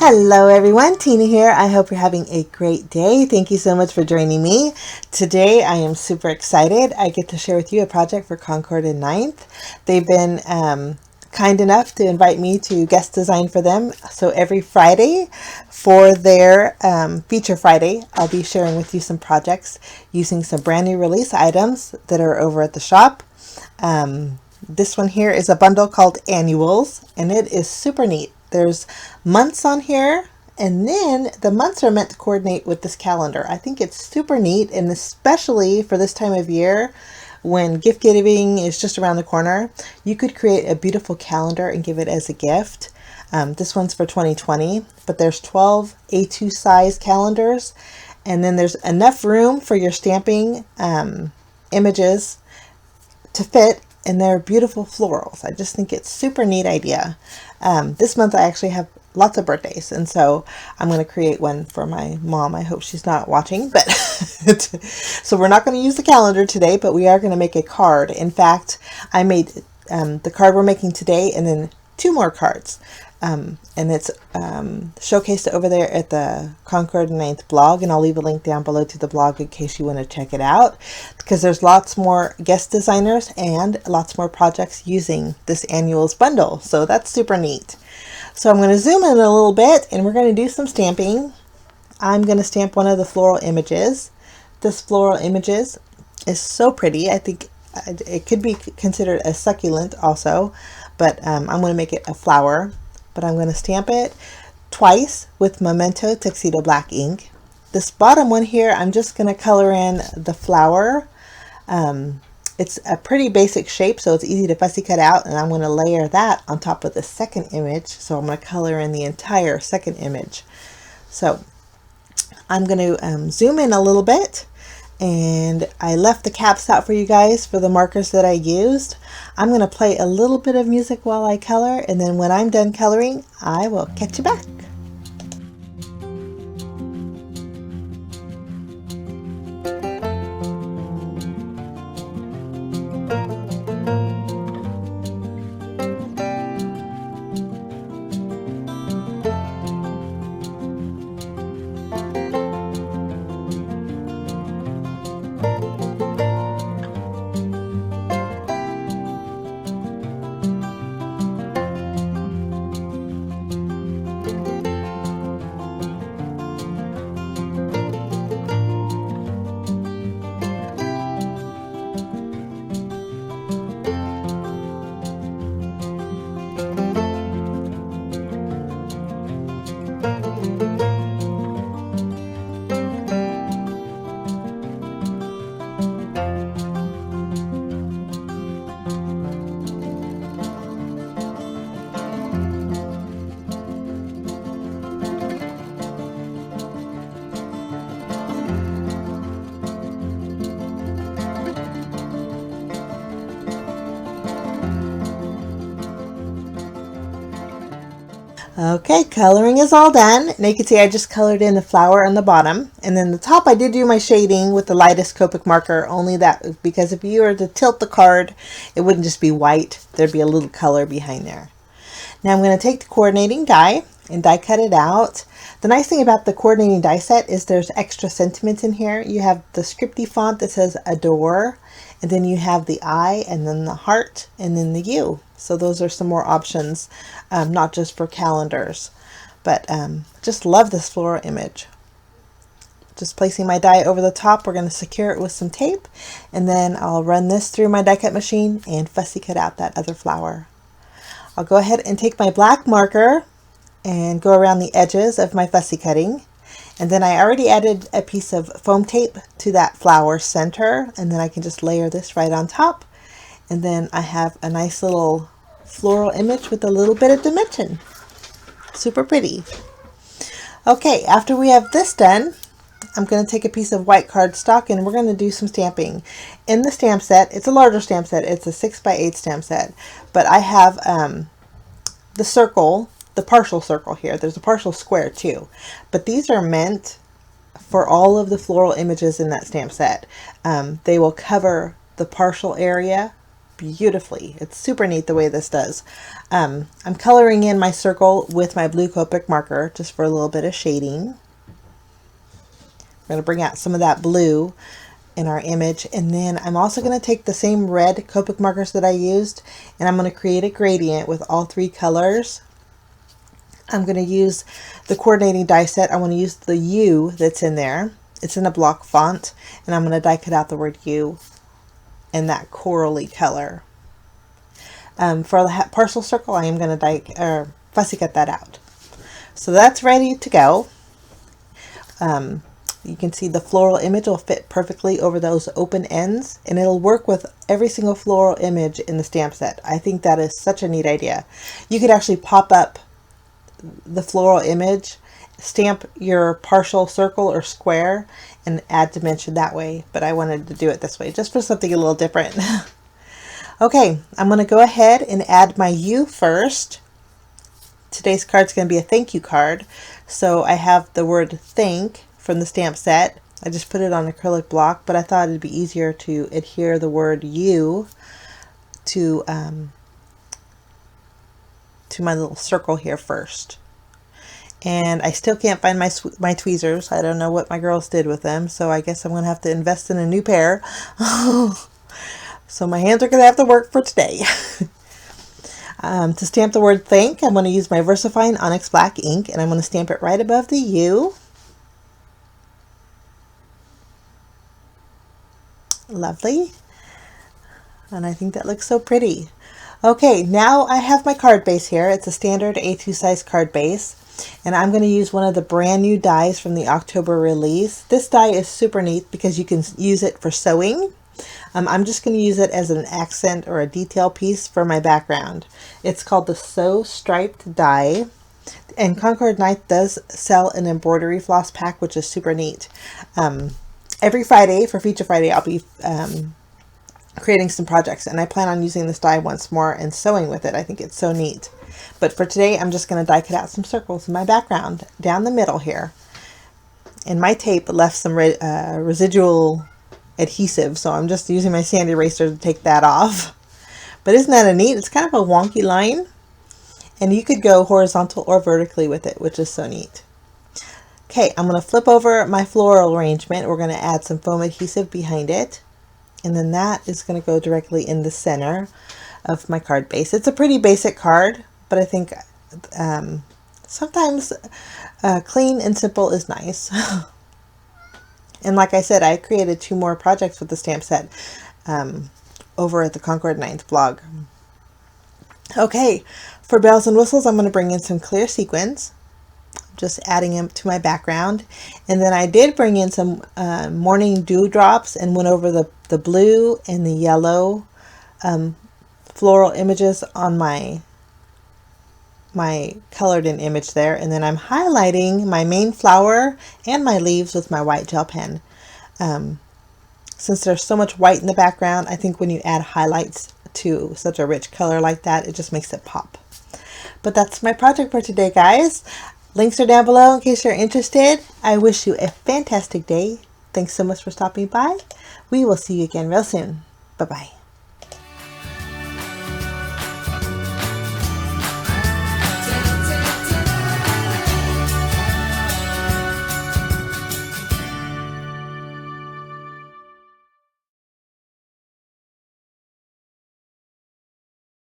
Hello everyone, Tina here. I hope you're having a great day. Thank you so much for joining me. Today I am super excited. I get to share with you a project for Concord 9th. They've been kind enough to invite me to guest design for them. So every Friday for their feature Friday, I'll be sharing with you some projects using some brand new release items that are over at the shop. This one here is a bundle called Annuals, and it is super neat. There's months on here, and then the months are meant to coordinate with this calendar. I think it's super neat, and especially for this time of year when gift giving is just around the corner, you could create a beautiful calendar and give it as a gift. This one's for 2020, but there's 12 A2 size calendars, and then there's enough room for your stamping images to fit, and they're beautiful florals. I just think it's super neat idea. This month I actually have lots of birthdays, and so I'm going to create one for my mom. I hope she's not watching, but so we're not going to use the calendar today, but we are going to make a card. In fact, I made the card we're making today and then 2 more cards. And it's showcased over there at the Concord 9th blog, and I'll leave a link down below to the blog in case you want to check it out, because there's lots more guest designers and lots more projects using this Annuals bundle. So that's super neat. So I'm going to zoom in a little bit and we're going to do some stamping. I'm going to stamp one of the floral images. This floral images is so pretty. I think it could be considered a succulent also, but I'm going to make it a flower. But I'm going to stamp it twice with Memento Tuxedo Black ink. This bottom one here, I'm just going to color in the flower. It's a pretty basic shape, so it's easy to fussy cut out, and I'm going to layer that on top of the second image. So I'm going to color in the entire second image. So I'm going to zoom in a little bit, and I left the caps out for you guys for the markers that I used. I'm going to play a little bit of music while I color, and then when I'm done coloring, I will catch you back. Okay, coloring is all done. Now you can see I just colored in the flower on the bottom, and then the top I did do my shading with the lightest Copic marker, only that because if you were to tilt the card, it wouldn't just be white, there'd be a little color behind there. Now I'm going to take the coordinating die and die cut it out. The nice thing about the coordinating die set is there's extra sentiments in here. You have the scripty font that says adore, and then you have the I, and then the heart, and then the U. So those are some more options, not just for calendars, but just love this floral image. Just placing my die over the top, we're going to secure it with some tape, and then I'll run this through my die cut machine and fussy cut out that other flower. I'll go ahead and take my black marker and go around the edges of my fussy cutting. And then I already added a piece of foam tape to that flower center, and then I can just layer this right on top. And then I have a nice little floral image with a little bit of dimension. Super pretty. Okay, after we have this done, I'm going to take a piece of white cardstock and we're going to do some stamping. In the stamp set, it's a larger stamp set, it's a 6x8 stamp set, but I have the circle, the partial circle here. There's a partial square too, but these are meant for all of the floral images in that stamp set. They will cover the partial area beautifully. It's super neat the way this does. I'm coloring in my circle with my blue Copic marker just for a little bit of shading. I'm going to bring out some of that blue in our image, and then I'm also going to take the same red Copic markers that I used, and I'm going to create a gradient with all three colors. I'm going to use the coordinating die set. I want to use the U that's in there. It's in a block font, and I'm going to die cut out the word U in that corally color. For the parcel circle, I am going to fussy cut that out. So that's ready to go. You can see the floral image will fit perfectly over those open ends, and it'll work with every single floral image in the stamp set. I think that is such a neat idea. You could actually pop up the floral image, stamp your partial circle or square, and add dimension that way, but I wanted to do it this way just for something a little different. Okay, I'm going to go ahead and add my U first. Today's card is going to be a thank you card, so I have the word thank from the stamp set. I just put it on acrylic block, but I thought it'd be easier to adhere the word U to my little circle here first. And I still can't find my tweezers. I don't know what my girls did with them, so I guess I'm going to have to invest in a new pair. So my hands are going to have to work for today. To stamp the word thank, I'm going to use my VersaFine Onyx Black ink, and I'm going to stamp it right above the U. Lovely. And I think that looks so pretty. Okay, now I have my card base here. It's a standard A2 size card base, and I'm going to use one of the brand new dies from the October release. This die is super neat because you can use it for sewing. I'm just going to use it as an accent or a detail piece for my background. It's called the Sew Striped die, and Concord 9th does sell an embroidery floss pack, which is super neat. Every Friday, for Feature Friday, I'll be creating some projects, and I plan on using this die once more and sewing with it. I think it's so neat. But for today, I'm just going to die cut out some circles in my background down the middle here. And my tape left some residual adhesive, so I'm just using my sand eraser to take that off. But isn't that a neat? It's kind of a wonky line, and you could go horizontal or vertically with it, which is so neat. Okay, I'm going to flip over my floral arrangement. We're going to add some foam adhesive behind it, and then that is going to go directly in the center of my card base. It's a pretty basic card, but I think sometimes clean and simple is nice. And like I said, I created 2 more projects with the stamp set over at the Concord 9th blog. Okay, for bells and whistles, I'm going to bring in some clear sequins. Just adding them to my background. And then I did bring in some morning dewdrops and went over the blue and the yellow floral images on my colored in image there, and then I'm highlighting my main flower and my leaves with my white gel pen. Since there's so much white in the background, I think when you add highlights to such a rich color like that, it just makes it pop. But that's my project for today, guys. Links are down below in case you're interested. I wish you a fantastic day. Thanks so much for stopping by. We will see you again real soon. Bye-bye.